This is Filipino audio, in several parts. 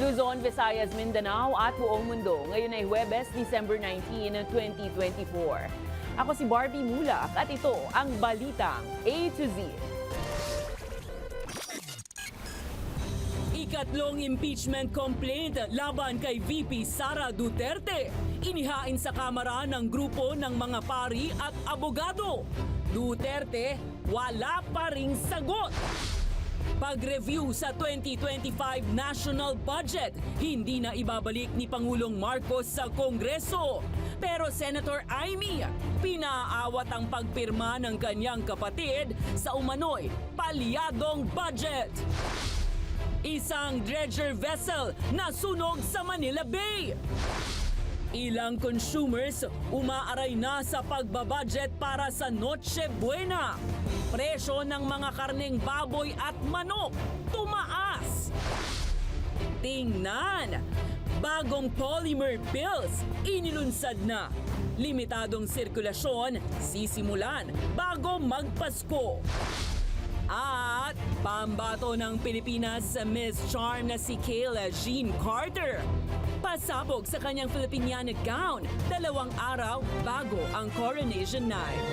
Luzon, Visayas, Mindanao at buong mundo. Ngayon ay Huwebes, December 19, 2024. Ako si Barbie Mulak at ito ang Balitang A to Z. Ikatlong impeachment complaint laban kay VP Sara Duterte. Inihain sa Kamara ng grupo ng mga pari at abogado. Duterte, wala pa ring sagot. Pag-review sa 2025 national budget, hindi na ibabalik ni Pangulong Marcos sa Kongreso. Pero Senator Amy, pinaawat ang pagpirma ng kanyang kapatid sa umano'y palyadong budget. Isang dredger vessel na sunog sa Manila Bay. Ilang consumers umaaray na sa pagbabudget para sa Noche Buena. Presyo ng mga karneng baboy at manok tumaas. Tingnan, bagong polymer pills inilunsad na. Limitadong sirkulasyon sisimulan bago magpasko. At pambato ng Pilipinas sa Miss Charm na si Kayla Jean Carter. Pasabog sa kanyang Filipiniana gown 2 araw bago ang coronation night.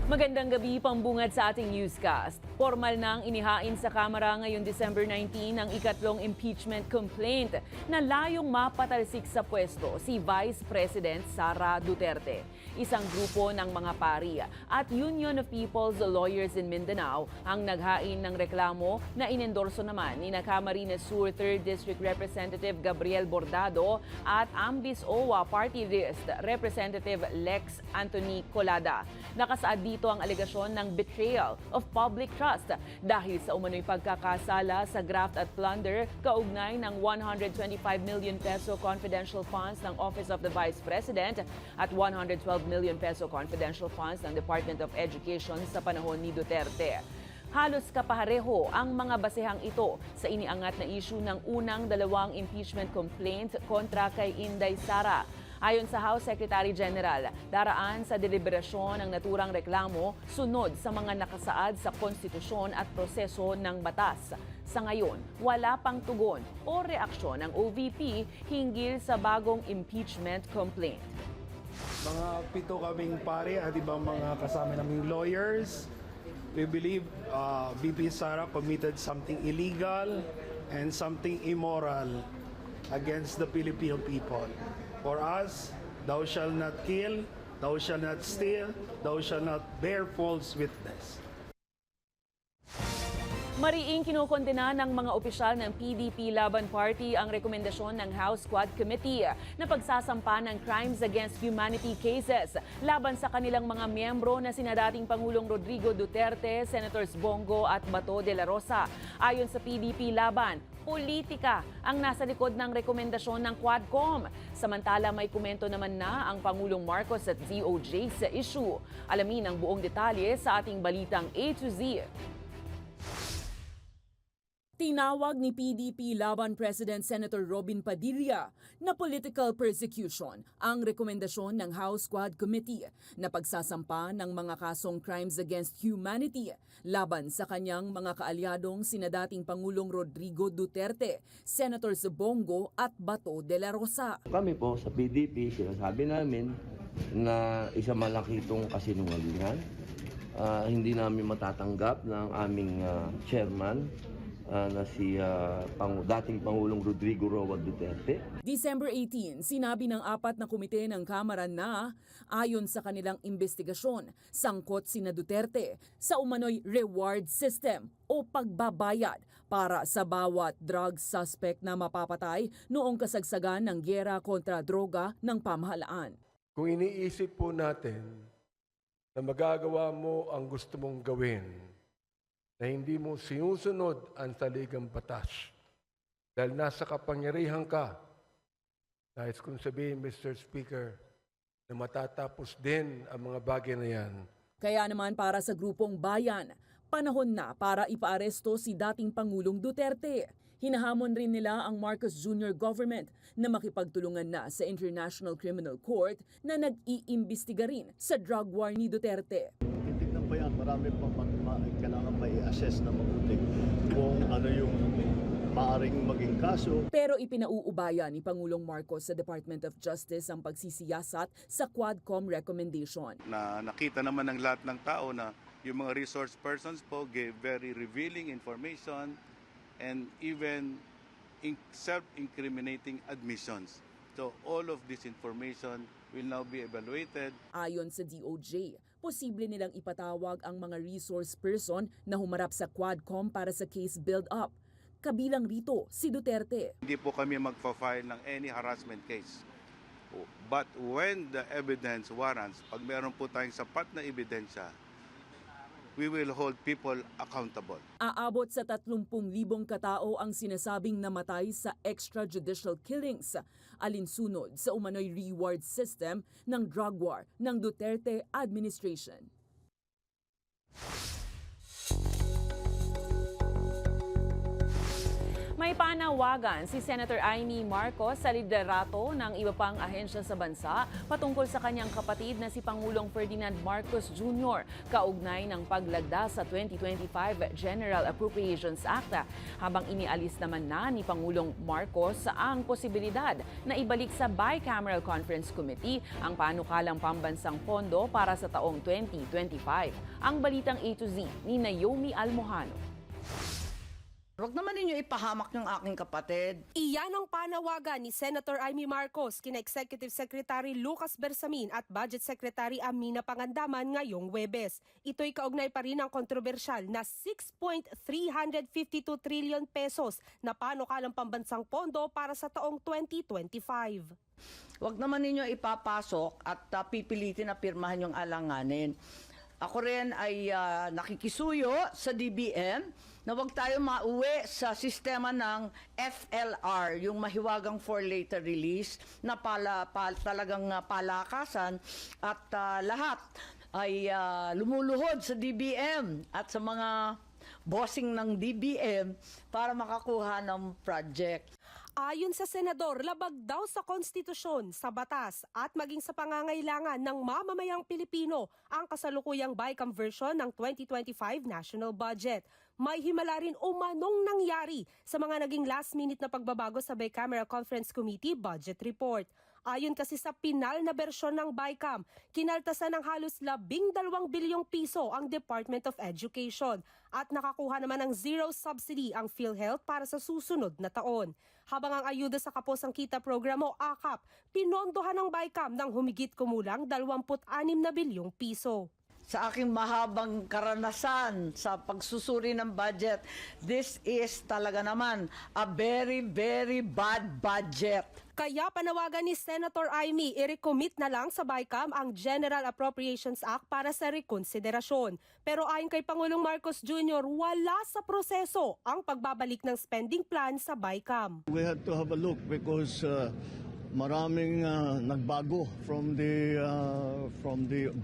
Magandang gabi, pambungad sa ating newscast. Formal nang inihain sa Kamara ngayong December 19 ang ikatlong impeachment complaint na layong mapatalsik sa pwesto si Vice President Sara Duterte. Isang grupo ng mga pari at Union of People's Lawyers in Mindanao ang naghain ng reklamo na inendorso naman ni Camarines Sur 3rd District Representative Gabriel Bordado at Ambis OWA Party List Representative Lex Anthony Colada. Nakasaad dito ang alegasyon ng betrayal of public trust dahil sa umano'y pagkakasala sa graft at plunder kaugnay ng 125 million peso confidential funds ng Office of the Vice President at 112 million peso confidential funds ng Department of Education sa panahon ni Duterte. Halos kapareho ang mga basehang ito sa iniangat na issue ng unang 2 impeachment complaint kontra kay Inday Sara. Ayon sa House Secretary General, daraan sa deliberasyon ang naturang reklamo sunod sa mga nakasaad sa konstitusyon at proseso ng batas. Sa ngayon, wala pang tugon o reaksyon ng OVP hinggil sa bagong impeachment complaint. Mga 7 kaming pare at ibang mga kasama naming lawyers. We believe VP Sara committed something illegal and something immoral against the Filipino people. For us, thou shalt not kill, thou shalt not steal, thou shalt not bear false witness. Mariing kinukondena ng mga opisyal ng PDP Laban Party ang rekomendasyon ng House Quad Committee na pagsasampa ng crimes against humanity cases laban sa kanilang mga miyembro na sina dating Pangulong Rodrigo Duterte, Senators Bongo at Bato de la Rosa. Ayon sa PDP Laban, politika ang nasa likod ng rekomendasyon ng Quadcom. Samantala may komento naman na ang Pangulong Marcos at DOJ sa issue. Alamin ang buong detalye sa ating Balitang A to Z. Tinawag ni PDP Laban President Senator Robin Padilla na political persecution ang rekomendasyon ng House Quad Committee na pagsasampa ng mga kasong crimes against humanity laban sa kanyang mga kaalyadong sina dating Pangulong Rodrigo Duterte, Senators Bongo at Bato de la Rosa. Kami po sa PDP, sinasabi namin na isa malaki itong kasinungalingan. Hindi namin matatanggap ng aming chairman na si dating Pangulong Rodrigo Roa Duterte. December 18, sinabi ng 4 na komite ng Kamara na ayon sa kanilang investigasyon, sangkot sina Duterte sa umano'y reward system o pagbabayad para sa bawat drug suspect na mapapatay noong kasagsagan ng gyera kontra droga ng pamahalaan. Kung iniisip po natin na magagawa mo ang gusto mong gawin, na hindi mo sinusunod ang saligang batas dahil nasa kapangyarihan ka, nais kong sabihin, Mr. Speaker, na matatapos din ang mga bagay na yan. Kaya naman para sa grupong bayan, panahon na para ipaaresto si dating Pangulong Duterte. Hinahamon rin nila ang Marcos Jr. government na makipagtulungan na sa International Criminal Court na nag-iimbestiga rin sa drug war ni Duterte. Titignan pa yan. Marami pa kailangan pa i-assess na mabuti kung ano yung maaaring maging kaso. Pero ipinauubaya ni Pangulong Marcos sa Department of Justice ang pagsisiyasat sa Quadcom recommendation. Na nakita naman ng lahat ng tao na yung mga resource persons po gave very revealing information and even self-incriminating admissions. So all of this information will now be evaluated. Ayon sa DOJ, posible nilang ipatawag ang mga resource person na humarap sa Quadcom para sa case build-up. Kabilang rito si Duterte. Hindi po kami magfa-file ng any harassment case. But when the evidence warrants, pag meron po tayong sapat na ebidensya, we will hold people accountable. Aabot sa 30,000 katao ang sinasabing namatay sa extrajudicial killings, alinsunod sa umano'y reward system ng drug war ng Duterte administration. May panawagan si Senator Amy Marcos sa liderato ng iba pang ahensya sa bansa patungkol sa kanyang kapatid na si Pangulong Ferdinand Marcos Jr. kaugnay ng paglagda sa 2025 General Appropriations Act. Habang inialis naman na ni Pangulong Marcos ang posibilidad na ibalik sa Bicameral Conference Committee ang panukalang pambansang pondo para sa taong 2025. Ang balitang A to Z ni Naomi Almojano. Huwag naman ninyo ipahamak yung aking kapatid. Iyan ang panawagan ni Senator Amy Marcos kina Executive Secretary Lucas Bersamin at Budget Secretary Amina Pangandaman ngayong Huwebes. Ito'y kaugnay pa rin ang kontrobersyal na 6.352 trillion pesos na panukalang pambansang pondo para sa taong 2025. Huwag naman ninyo ipapasok at pipilitin na pirmahan yung alanganin. Ako rin ay nakikisuyo sa DBM na huwag tayo mauwi sa sistema ng FLR, yung mahiwagang for later release na talagang palakasan at lahat ay lumuluhod sa DBM at sa mga bossing ng DBM para makakuha ng project. Ayon sa senador, labag daw sa konstitusyon, sa batas at maging sa pangangailangan ng mamamayang Pilipino ang kasalukuyang BICAM version ng 2025 national budget. May himala rin umanong nangyari sa mga naging last-minute na pagbabago sa Bicameral Conference Committee budget report. Ayon kasi sa pinal na bersyon ng BICAM, kinaltasan ng halos 12 bilyong piso ang Department of Education at nakakuha naman ng zero subsidy ang PhilHealth para sa susunod na taon. Habang ang ayuda sa Kaposang Kita Program o AKAP, pinondohan ng BICAM ng humigit kumulang 26 na bilyong piso. Sa aking mahabang karanasan sa pagsusuri ng budget, this is talaga naman a very, very bad budget. Kaya panawagan ni Senator Amy, i-recommit na lang sa BICAM ang General Appropriations Act para sa rekonsiderasyon. Pero ayon kay Pangulong Marcos Jr., wala sa proseso ang pagbabalik ng spending plan sa BICAM. We have to have a look because maraming nagbago from the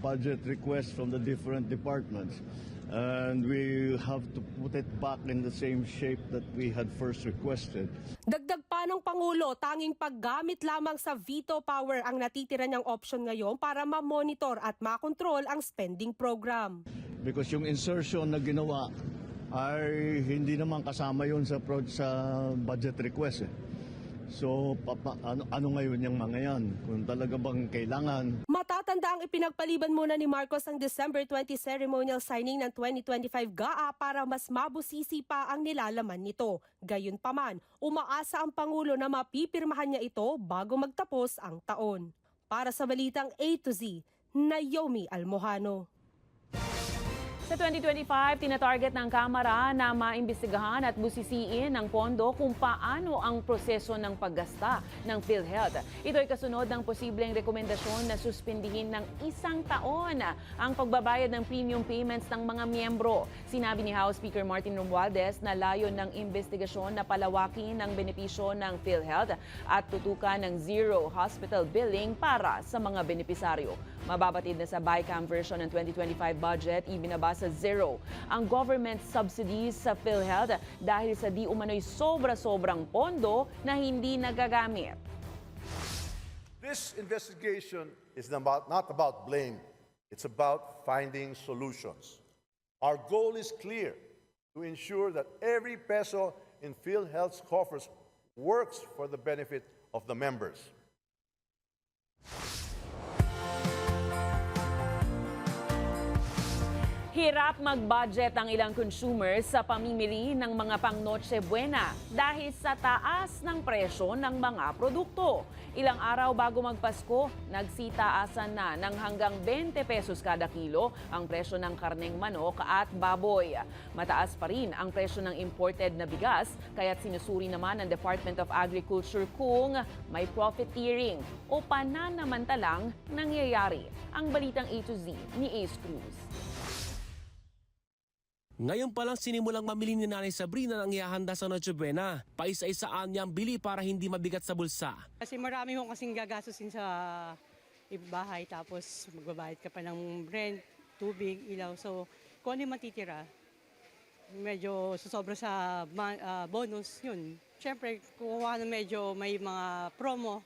budget request from the different departments. And we have to put it back in the same shape that we had first requested. Dagdag pa ng Pangulo, tanging paggamit lamang sa veto power ang natitira niyang option ngayon para ma-monitor at makontrol ang spending program. Because yung insertion na ginawa ay hindi naman kasama yun sa budget request. So, ano ngayon yung mga yan? Kung talaga bang kailangan. Matatanda ang ipinagpaliban muna ni Marcos ang December 20 ceremonial signing ng 2025 GAA para mas mabusisi pa ang nilalaman nito. Gayunpaman, umaasa ang Pangulo na mapipirmahan niya ito bago magtapos ang taon. Para sa Balitang A to Z, Naomi Almojano. Sa 2025, tinatarget ng Kamara na maimbestigahan at busisiin ng pondo kung paano ang proseso ng paggasta ng PhilHealth. Ito ay kasunod ng posibleng rekomendasyon na suspindihin ng 1 taon ang pagbabayad ng premium payments ng mga miyembro. Sinabi ni House Speaker Martin Romualdez na layon ng investigasyon na palawakin ang benepisyo ng PhilHealth at tutukan ng zero hospital billing para sa mga benepisaryo. Mababatid na sa BICAM version ng 2025 budget, ibinaba sa zero ang government subsidies sa PhilHealth dahil sa di umano'y sobra-sobrang pondo na hindi nagagamit. This investigation is not about blame. It's about finding solutions. Our goal is clear, to ensure that every peso in PhilHealth's coffers works for the benefit of the members. Hirap mag-budget ang ilang consumers sa pamimili ng mga pang Noche Buena dahil sa taas ng presyo ng mga produkto. Ilang araw bago magpasko, nagsitaasan na ng hanggang 20 pesos kada kilo ang presyo ng karneng manok at baboy. Mataas pa rin ang presyo ng imported na bigas, kaya't sinusuri naman ng Department of Agriculture kung may profiteering o pananamantalang nangyayari. Ang balitang A to Z ni Ace Cruz. Ngayon pa lang sinimulang mamili ni Nanay Sabrina ng ihahanda sa Noche Buena. Paisa-isaan niya ang bili para hindi mabigat sa bulsa. Kasi marami hong kasing gagastusin sa bahay, tapos magbabayad ka pa ng rent, tubig, ilaw. So kung ano yung matitira, medyo susobra sa bonus, yun. Siyempre, kukuha na medyo may mga promo,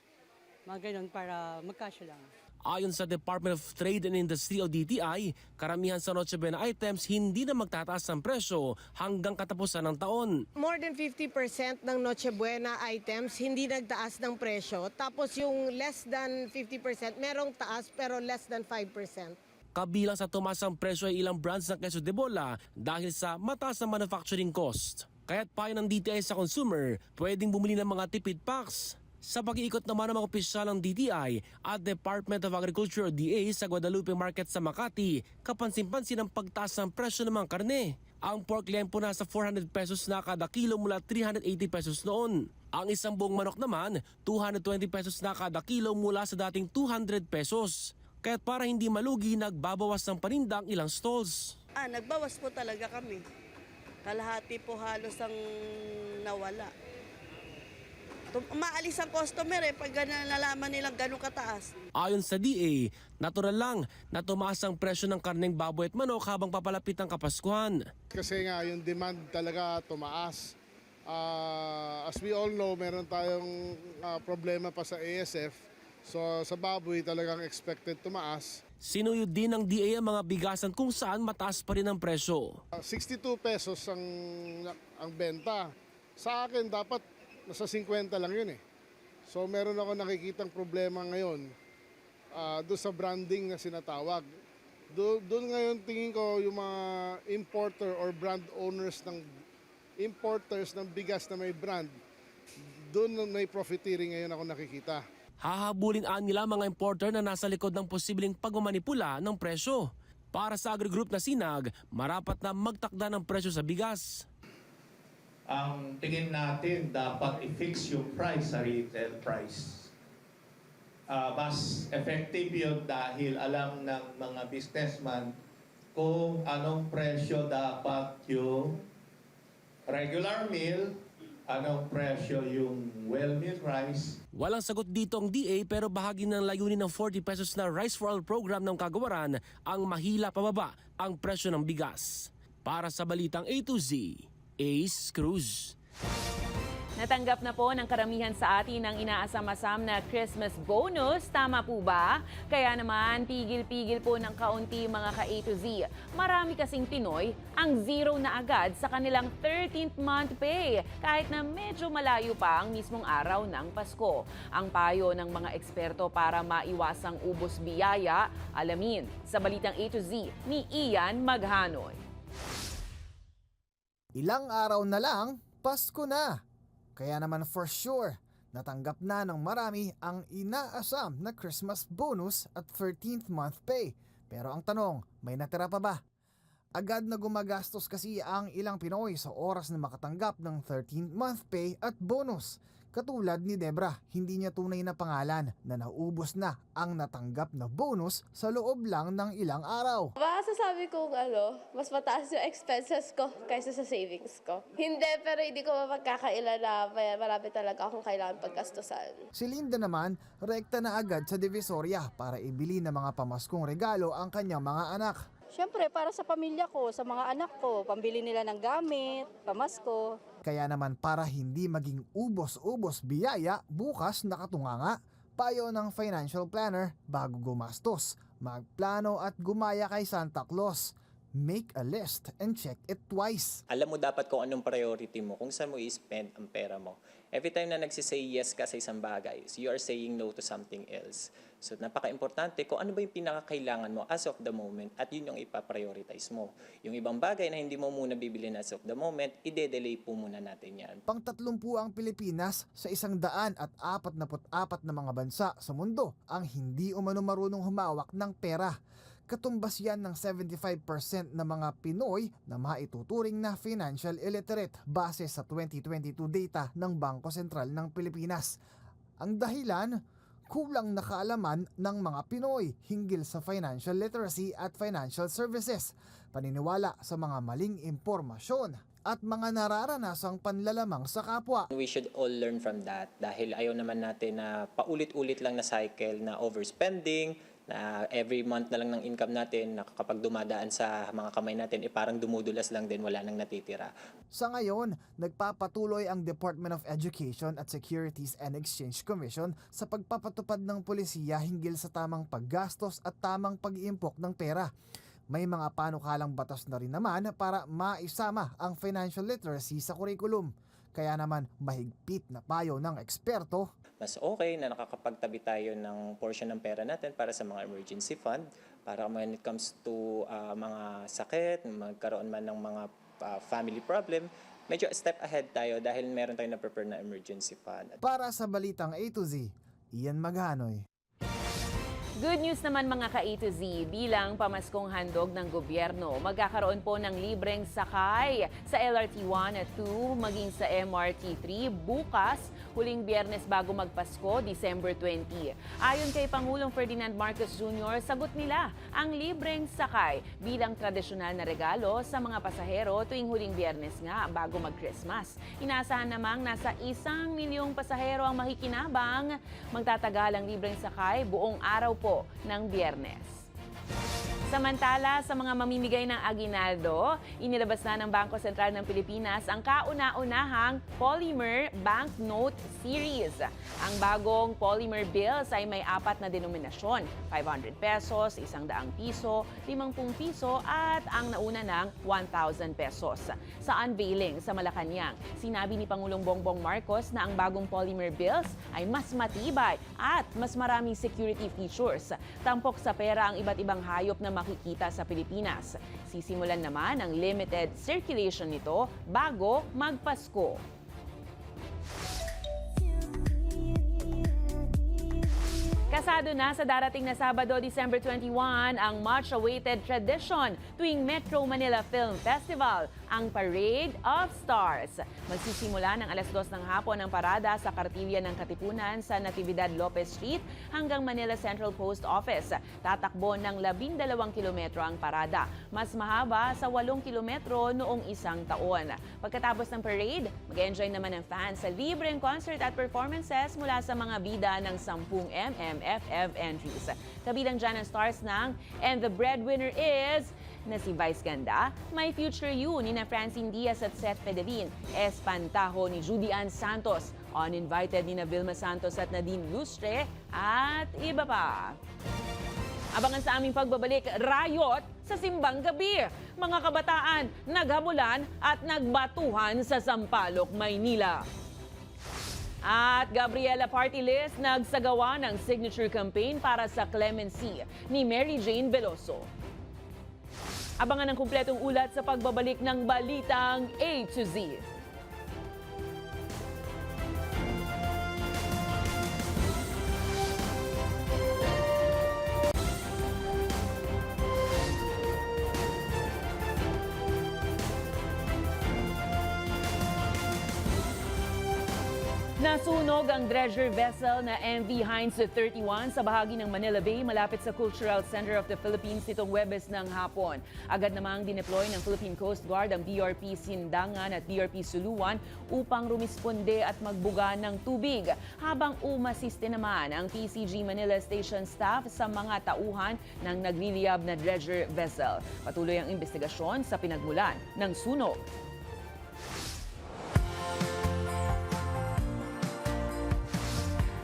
mga ganun para magkasya lang. Ayon sa Department of Trade and Industry o DTI, karamihan sa Noche Buena items hindi na magtataas ng presyo hanggang katapusan ng taon. More than 50% ng Noche Buena items hindi nagtaas ng presyo. Tapos yung less than 50% merong taas pero less than 5%. Kabilang sa tumaas ang presyo ay ilang brands ng queso de bola dahil sa mataas na manufacturing cost. Kaya't payo ng DTI sa consumer, pwedeng bumili ng mga tipid packs. Sa pag-iikot naman ng mga opisyal ng DTI at Department of Agriculture o DA sa Guadalupe Market sa Makati, kapansin-pansin ang pagtaas ng presyo ng mga karne. Ang pork lempo nasa 400 pesos na kada kilo mula 380 pesos noon. Ang isang buong manok naman, 220 pesos na kada kilo mula sa dating 200 pesos. Kaya't para hindi malugi, nagbabawas ng paninda ang ilang stalls. Nagbawas po talaga kami. Kalahati po halos ang nawala. Umaalis ang customer pag nalaman nilang ganun kataas. Ayon sa DA, natural lang na tumaas ang presyo ng karneng baboy at manok habang papalapit ang Kapaskuhan. Kasi nga yung demand talaga tumaas. As we all know, meron tayong problema pa sa ASF. So sa baboy talagang expected tumaas. Sinuyod din ng DA ang mga bigasan kung saan mataas pa rin ang presyo. 62 pesos ang benta. Sa akin dapat nasa 50 lang yun eh. So meron ako nakikitang problema ngayon doon sa branding na sinatawag. Doon ngayon tingin ko yung mga importer or brand owners ng importers ng bigas na may brand, doon may profiteering ngayon ako nakikita. Hahabulin nila mga importer na nasa likod ng posibleng pagmamanipula ng presyo. Para sa Agri-Group na Sinag, marapat na magtakda ng presyo sa bigas. Ang tingin natin dapat i-fix yung price sa retail price. Mas effective yun dahil alam ng mga businessman kung anong presyo dapat yung regular meal, anong presyo yung well-milled rice. Walang sagot dito ang DA pero bahagi ng layunin ng 40 pesos na Rice for All program ng Kagawaran ang mahila pababa ang presyo ng bigas. Para sa Balitang A to Z, Ace Cruz. Natanggap na po ng karamihan sa atin ang inaasam-asam na Christmas bonus. Tama po ba? Kaya naman, pigil-pigil po ng kaunti mga ka-A to Z. Marami kasing Pinoy ang zero na agad sa kanilang 13th month pay, kahit na medyo malayo pa ang mismong araw ng Pasko. Ang payo ng mga eksperto para maiwasang ubos biyaya, alamin sa Balitang A to Z ni Ian Maghanoy. Ilang araw na lang, Pasko na. Kaya naman for sure, natanggap na ng marami ang inaasam na Christmas bonus at 13th month pay. Pero ang tanong, may natira pa ba? Agad na gumagastos kasi ang ilang Pinoy sa oras na makatanggap ng 13th month pay at bonus. Katulad ni Debra, hindi niya tunay na pangalan na naubos na ang natanggap na bonus sa loob lang ng ilang araw. Masasabi kong mas mataas yung expenses ko kaysa sa savings ko. Hindi, pero hindi ko mapagkakailan na marami talaga akong kailangan paggastusan. Si Linda naman, rekta na agad sa Divisoria para ibili ng mga pamaskong regalo ang kanyang mga anak. Siyempre, para sa pamilya ko, sa mga anak ko, pambili nila ng gamit, pamasko. Kaya naman para hindi maging ubos-ubos biyaya, bukas nakatunganga, payo ng financial planner bago gumastos. magplano at gumaya kay Santa Claus. Make a list and check it twice. Alam mo dapat kung anong priority mo, kung saan mo i-spend ang pera mo. Every time na nagsisay yes ka sa isang bagay, so you are saying no to something else. So napaka-importante kung ano ba yung pinakakailangan mo as of the moment at yun yung ipaprioritize mo. Yung ibang bagay na hindi mo muna bibilin as of the moment, ide-delay po muna natin yan. Pang-30 ang Pilipinas sa 144 na mga bansa sa mundo ang hindi umano marunong humawak ng pera. Katumbas yan ng 75% na mga Pinoy na maituturing na financial illiterate base sa 2022 data ng Bangko Sentral ng Pilipinas. Ang dahilan, kulang na kaalaman ng mga Pinoy hinggil sa financial literacy at financial services, paniniwala sa mga maling impormasyon at mga nararanasang panlalamang sa kapwa. We should all learn from that dahil ayaw naman natin na paulit-ulit lang na cycle na overspending, na every month na lang ng income natin na kapag dumadaan sa mga kamay natin, parang dumudulas lang din, wala nang natitira. Sa ngayon, nagpapatuloy ang Department of Education at Securities and Exchange Commission sa pagpapatupad ng pulisiya hinggil sa tamang paggastos at tamang pag-iimpok ng pera. May mga panukalang batas na rin naman para maisama ang financial literacy sa curriculum. Kaya naman mahigpit na payo ng eksperto, Mas okay na nakakapagtabi tayo ng portion ng pera natin para sa mga emergency fund, para when it comes to mga sakit, magkaroon man ng mga family problem, medyo step ahead tayo dahil meron tayong na-prepare na emergency fund. Para sa Balitang A to Z, Ian Maghanoy. Good news naman mga ka-A to Z, bilang pamaskong handog ng gobyerno, magkakaroon po ng libreng sakay sa LRT 1 at 2 maging sa MRT 3 bukas, huling Biyernes bago magpasko, December 20. Ayon kay Pangulong Ferdinand Marcos Jr., sagot nila ang libreng sakay bilang tradisyonal na regalo sa mga pasahero tuwing huling Biyernes nga bago mag-Christmas. Inaasahan namang nasa 1 milyong pasahero ang makikinabang. Magtatagal ang libreng sakay buong araw po ng Biyernes. Samantala, sa mga mamimigay ng aginaldo, inilabas na ng Bangko Sentral ng Pilipinas ang kauna-unahang Polymer Banknote Series. Ang bagong polymer bills ay may 4 na denominasyon, 500 pesos, 100 piso, 50 piso at ang nauna ng 1,000 pesos. Sa unveiling sa Malacanang, sinabi ni Pangulong Bongbong Marcos na ang bagong polymer bills ay mas matibay at mas maraming security features. Tampok sa pera ang iba't ibang hayop na makikita sa Pilipinas. Sisimulan naman ang limited circulation nito bago magpasko. Kasado na sa darating na Sabado, December 21, ang much-awaited tradition tuwing Metro Manila Film Festival, ang Parade of Stars. Magsisimula ng alas 2 ng hapon ang parada sa Kartilya ng Katipunan sa Natividad Lopez Street hanggang Manila Central Post Office. Tatakbo ng 12 kilometro ang parada, mas mahaba sa 8 kilometro noong isang taon. Pagkatapos ng parade, mag-enjoy naman ang fans sa libreng concert at performances mula sa mga bida ng 10mm FF entries. Kabilang dyan ang stars ng And the Breadwinner Is na si Vice Ganda, My Future You ni na Francine Diaz at Seth Federin, Espantajo ni Judy Ann Santos, Uninvited ni na Vilma Santos at Nadine Lustre, at iba pa. Abangan sa aming pagbabalik, Riot sa Simbang Gabi. Mga kabataan, naghabulan at nagbatuhan sa Sampaloc, Maynila. At Gabriela Party List nagsagawa ng signature campaign para sa clemency ni Mary Jane Veloso. Abangan ang kumpletong ulat sa pagbabalik ng Balitang A to Z. Nasunog ang dredger vessel na MV Heinz 31 sa bahagi ng Manila Bay malapit sa Cultural Center of the Philippines nitong Huwebes ng hapon. Agad namang dineploy ng Philippine Coast Guard ang BRP Sindangan at BRP Suluan upang rumisponde at magbuga ng tubig. Habang umasiste naman ang PCG Manila Station staff sa mga tauhan ng nagliliyab na dredger vessel. Patuloy ang investigasyon sa pinagmulan ng sunog.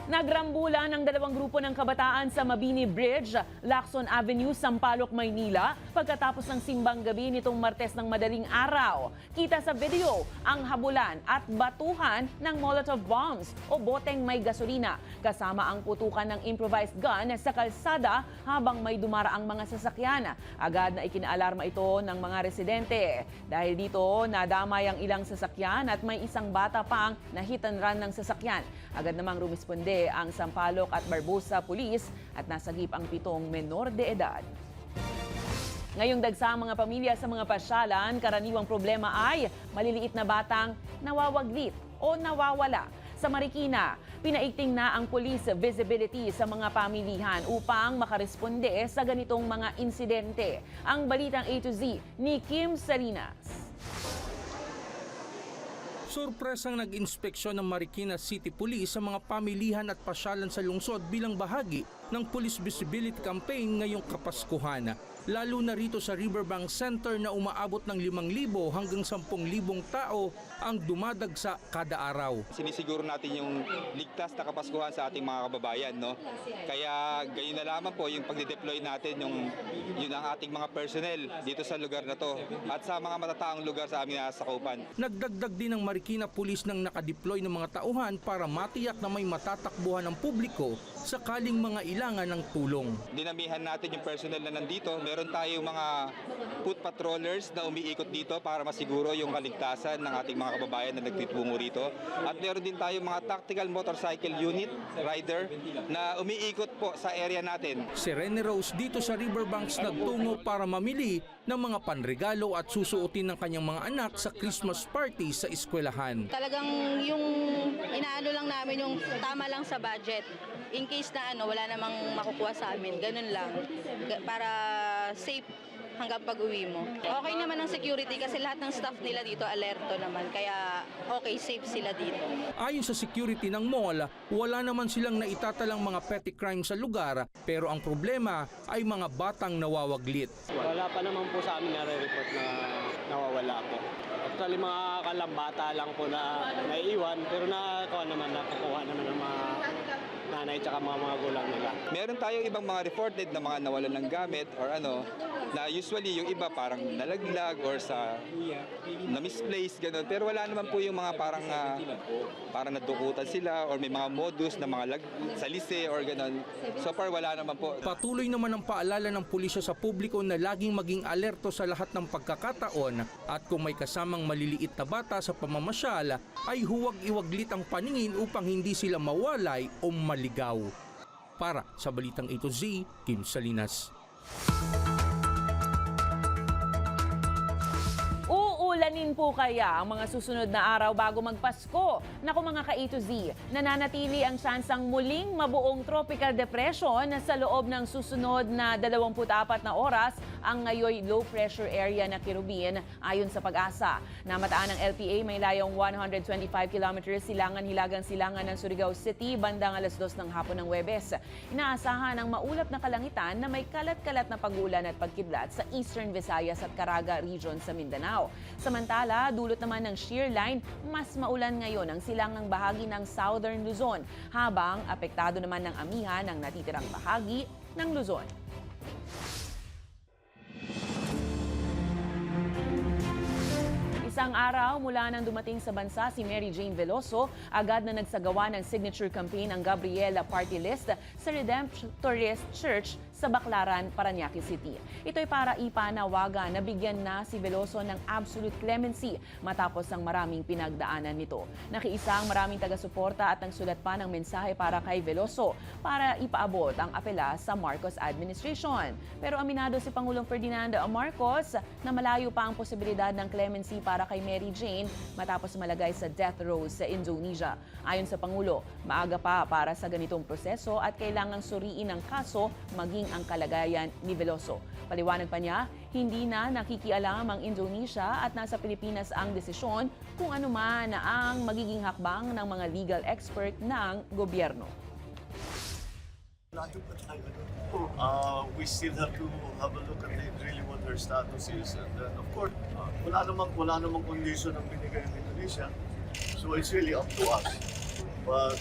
Nagrambulan ng dalawang grupo ng kabataan sa Mabini Bridge, Lacson Avenue, Sampaloc, Maynila pagkatapos ng simbang gabi nitong Martes ng madaling araw. Kita sa video ang habulan at batuhan ng Molotov bombs o boteng may gasolina kasama ang putukan ng improvised gun sa kalsada habang may dumaraang mga sasakyan. Agad na ikinaalarma ito ng mga residente. Dahil dito, nadamay ang ilang sasakyan at may isang bata pang na hit and run ng sasakyan. Agad namang rumisponde ang Sampaloc at Barbosa Police at nasagip ang 7 menor de edad. Ngayong dagsa ang mga pamilya sa mga pasyalan, karaniwang problema ay maliliit na batang nawawaglit o nawawala. Sa Marikina, pinaigting na ang police visibility sa mga pamilihan upang makaresponde sa ganitong mga insidente. Ang balitang A to Z ni Kim Salinas. Sorpresang nag-inspeksyon ng Marikina City Police sa mga pamilihan at pasyalan sa lungsod bilang bahagi ng Police Visibility Campaign ngayong Kapaskuhan. Lalo na rito sa Riverbank Center na umaabot ng 5,000 hanggang 10,000 tao ang dumadagsa kada araw. Sinisiguro natin yung ligtas na Kapaskuhan sa ating mga kababayan, no? Kaya gayon na lamang po yung pagde-deploy natin yun ang ating mga personnel dito sa lugar na to at sa mga matataang lugar sa aming nasasakupan. Nagdagdag din ng Marikina Police ng nakadeploy ng mga tauhan para matiyak na may matatakbuhan ng publiko sakaling mga ilangan ng tulong. Dinamihan natin yung personnel na nandito. Meron tayong mga foot patrollers na umiikot dito para masiguro yung kaligtasan ng ating mga kababayan na nagtitungo rito. At meron din tayong mga tactical motorcycle unit rider na umiikot po sa area natin. Si Rene Rose dito sa Riverbanks nagtungo para mamili ng mga panregalo at susuotin ng kanyang mga anak sa Christmas party sa eskwelahan. Talagang yung inaano lang namin yung tama lang sa budget. In case na wala namang makukuha sa amin, ganun lang. Para safe hanggang pag-uwi mo. Okay naman ang security kasi lahat ng staff nila dito alerto naman. Kaya okay, safe sila dito. Ayon sa security ng mall, wala naman silang naitatalang mga petty crime sa lugar pero ang problema ay mga batang nawawaglit. Wala pa naman po sa amin nare-report na nawawala po. Actually mga kalambata lang po na naiiwan pero nakuha naman ng mga nanay tsaka mga gulang nila. Meron tayong ibang mga reported na mga nawalan ng gamit or na usually yung iba parang nalaglag or na misplaced ganun. Pero wala naman po yung mga parang nadukutan sila or may mga modus na mga salise or ganun. So far wala naman po. Patuloy naman ang paalala ng pulisya sa publiko na laging maging alerto sa lahat ng pagkakataon at kung may kasamang maliliit na bata sa pamamasyal ay huwag iwaglit ang paningin upang hindi sila mawalay o maligaw. Para sa Balitang A to Z, Kim Salinas. Uulanin po kaya ang mga susunod na araw bago magpasko? Naku mga ka-A to Z, nananatili ang tsansang muling mabuong tropical depression sa loob ng susunod na 24 na oras ang ngayoy low pressure area na Kirubin ayon sa Pag-asa. Namataan ng LPA may layong 125 kilometers silangan-hilagang-silangan ng Surigao City bandang 2:00 ng hapon ng Huwebes. Inaasahan ang maulap na kalangitan na may kalat-kalat na pag-ulan at pagkidlat sa Eastern Visayas at Caraga region sa Mindanao. Samantala, dulot naman ng shear line, mas maulan ngayon ang silangang bahagi ng Southern Luzon, habang apektado naman ng amihan ang natitirang bahagi ng Luzon. Isang araw mula nang dumating sa bansa si Mary Jane Veloso, agad na nagsagawa ng signature campaign ang Gabriela Party List sa Redemptorist Church sa Baclaran, Parañaque City. Ito'y para ipanawagan na bigyan na si Veloso ng absolute clemency matapos ang maraming pinagdaanan nito. Nakiisa ang maraming taga-suporta at nagsulat pa ng mensahe para kay Veloso para ipaabot ang apela sa Marcos administration. Pero aminado si Pangulong Ferdinand Marcos na malayo pa ang posibilidad ng clemency para kay Mary Jane matapos malagay sa death row sa Indonesia. Ayon sa Pangulo, maaga pa para sa ganitong proseso at kailangang suriin ang kaso maging ang kalagayan ni Veloso. Paliwanag pa niya, hindi na nakikialam ang Indonesia at nasa Pilipinas ang desisyon kung ano man ang magiging hakbang ng mga legal expert ng gobyerno. We still have to have a look at really what her status is, and then of course wala namang condition ang binigay ng Indonesia, so it's really up to us. But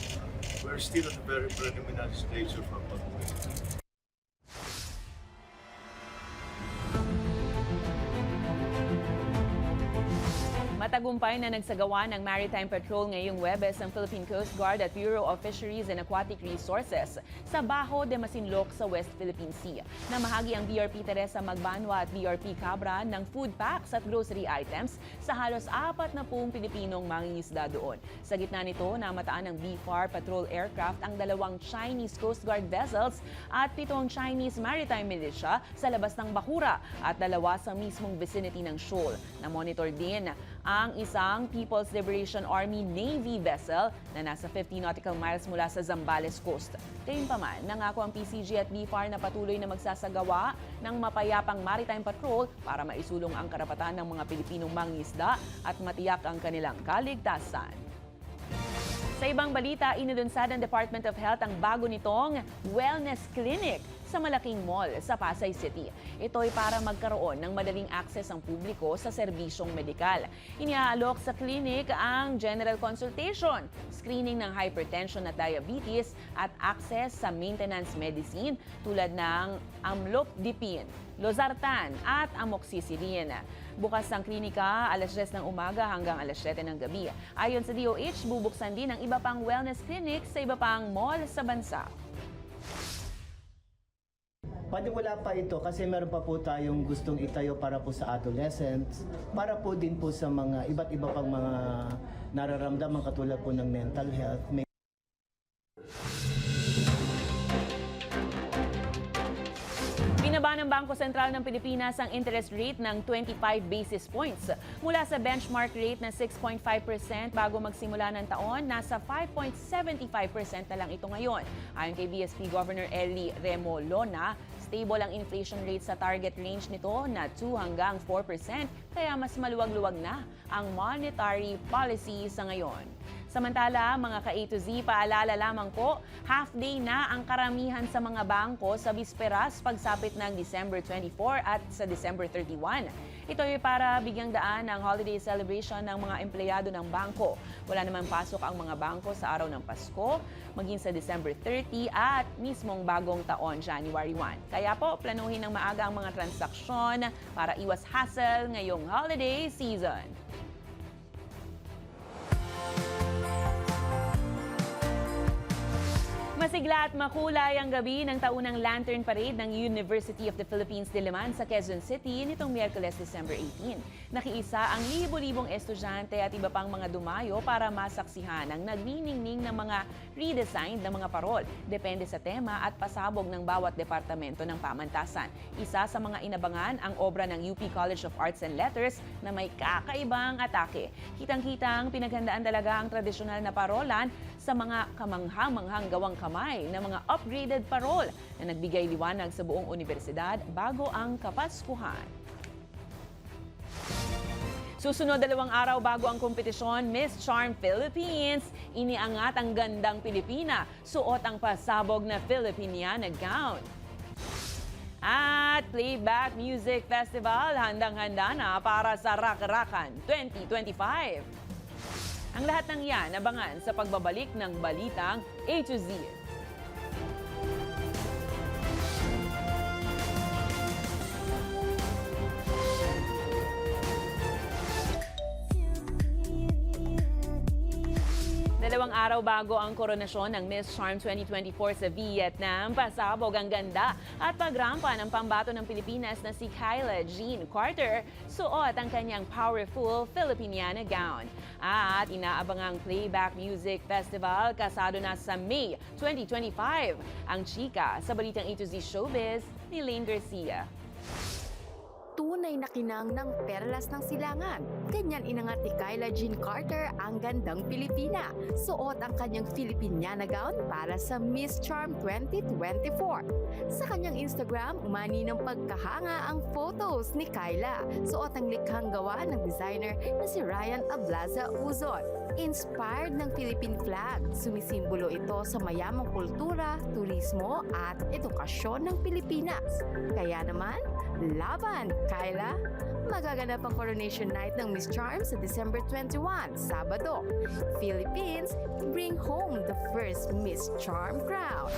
We're still at the very preliminary stage of our pag-uwi. Matagumpay na nagsagawa ng Maritime Patrol ngayong Huwebes ang Philippine Coast Guard at Bureau of Fisheries and Aquatic Resources sa Bajo de Masinloc sa West Philippine Sea. Namahagi ang BRP Teresa Magbanwa at BRP Cabra ng food packs at grocery items sa halos 40 Pilipinong mangingisda doon. Sa gitna nito, namataan ng BFAR Patrol Aircraft ang 2 Chinese Coast Guard vessels at 7 Chinese Maritime Militia sa labas ng Bahura at 2 sa mismong vicinity ng shoal. Na-monitor din ang isang People's Liberation Army Navy vessel na nasa 50 nautical miles mula sa Zambales Coast. Gayunpaman, nangako ang PCG at BFAR na patuloy na magsasagawa ng mapayapang maritime patrol para maisulong ang karapatan ng mga Pilipinong mangingisda at matiyak ang kanilang kaligtasan. Sa ibang balita, inulunsad ng Department of Health ang bago nitong wellness clinic sa malaking mall sa Pasay City. Ito ay para magkaroon ng madaling access ang publiko sa serbisyong medikal. Iniaalok sa clinic ang general consultation, screening ng hypertension at diabetes at access sa maintenance medicine tulad ng amlodipine, losartan at amoxicillin. Bukas ang klinika alas 10 ng umaga hanggang alas 7 ng gabi. Ayon sa DOH, bubuksan din ang iba pang wellness clinic sa iba pang mall sa bansa. Wala pa ito kasi meron pa po tayong gustong itayo para po sa adolescents, para po din po sa mga iba't iba pang mga nararamdaman katulad po ng mental health. Binaba ng Bangko Sentral ng Pilipinas ang interest rate ng 25 basis points. Mula sa benchmark rate na 6.5% bago magsimula ng taon, nasa 5.75% na lang ito ngayon. Ayon kay BSP Governor Eli Remolona, stable ang inflation rate sa target range nito na 2 hanggang 4%, kaya mas maluwag-luwag na ang monetary policy sa ngayon. Samantala, mga ka-A to Z, paalala lamang po, half-day na ang karamihan sa mga bangko sa bisperas pagsapit ng December 24 at sa December 31. Ito ay para bigyang daan ang holiday celebration ng mga empleyado ng bangko. Wala naman pasok ang mga bangko sa araw ng Pasko, maging sa December 30 at mismong bagong taon, January 1. Kaya po, planuhin ng maaga ang mga transaksyon para iwas hassle ngayong holiday season. Masigla at makulay ang gabi ng taunang Lantern Parade ng University of the Philippines Diliman sa Quezon City nitong Miyerkules, December 18. Nakiisa ang libo-libong estudyante at iba pang mga dumayo para masaksihan ang nagniningning ng mga redesigned na mga parol. Depende sa tema at pasabog ng bawat departamento ng pamantasan. Isa sa mga inabangan ang obra ng UP College of Arts and Letters na may kakaibang atake. Kitang-kitang pinaghandaan talaga ang tradisyonal na parolan sa mga kamangha-manghang gawang kamay na mga upgraded parol na nagbigay liwanag sa buong universidad bago ang Kapaskuhan. Susunod 2 araw bago ang kompetisyon, Miss Charm Philippines, iniangat ang gandang Pilipina, suot ang pasabog na Filipiniana gown. At Playback Music Festival, handang-handa na para sa Rak-Rakan 2025. Ang lahat ng yan abangan sa pagbabalik ng Balitang A to Z. Dalawang araw bago ang koronasyon ng Miss Charm 2024 sa Vietnam, pasabog ang ganda at pagrampa ng pambato ng Pilipinas na si Kyla Jean Carter, suot ang kanyang powerful Filipiniana gown. At inaabangang Playback Music Festival kasado na sa May 2025. Ang chika sa Balitang A to Z Showbiz ni Lane Garcia. Tunay na kinang ng perlas ng silangan. Ganyan inangat ni Kyla Jean Carter ang gandang Pilipina. Suot ang kanyang Filipiniana gown para sa Miss Charm 2024. Sa kanyang Instagram, umani ng pagkahanga ang photos ni Kyla. Suot ang likhang gawa ng designer na si Ryan Ablaza Uzon. Inspired ng Philippine flag, sumisimbolo ito sa mayamang kultura, turismo at edukasyon ng Pilipinas. Kaya naman, laban, Kyla abala? Magaganap ang coronation night ng Miss Charm sa December 21, Sabado. Philippines bring home the first Miss Charm crown.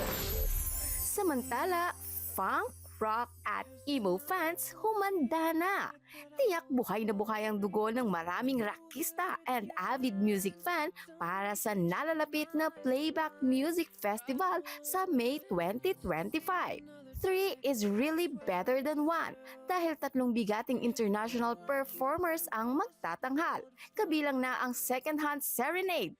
Samantala, funk, rock at emo fans humanda na. Tiyak buhay na buhay ang dugo ng maraming rockista and avid music fan para sa nalalapit na Playback Music Festival sa May 2025. 3 is really better than 1 dahil 3 bigating international performers ang magtatanghal. Kabilang na ang second-hand serenade.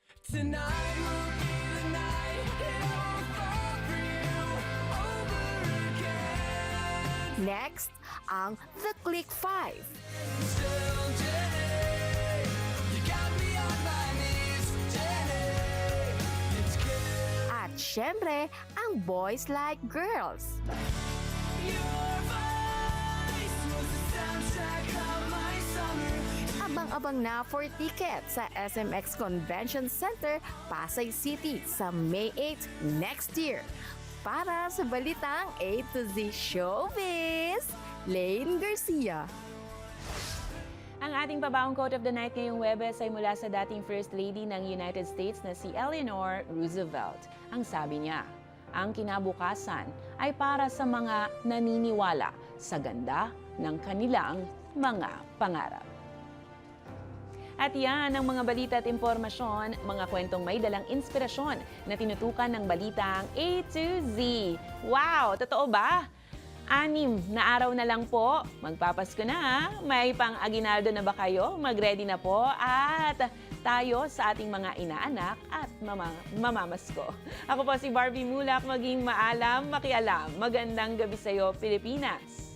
Next, ang The Click 5. At syempre, ang Boys Like Girls. Abang-abang na for tickets sa SMX Convention Center, Pasay City sa May 8 next year. Para sa balitang A to Z Showbiz, Lane Garcia. Ang ating pabaong quote of the night ngayong Webes ay mula sa dating First Lady ng United States na si Eleanor Roosevelt. Ang sabi niya, ang kinabukasan ay para sa mga naniniwala sa ganda ng kanilang mga pangarap. At yan ang mga balita at impormasyon, mga kwentong may dalang inspirasyon na tinutukan ng balitang A to Z. Wow! Totoo ba? 6 na araw na lang po. Magpapasko na ha. May pang-aginaldo na ba kayo? Mag-ready na po. At tayo sa ating mga inaanak at mamamasko. Ako po si Barbie Mulak. Maging maalam, makialam. Magandang gabi sa'yo, Pilipinas.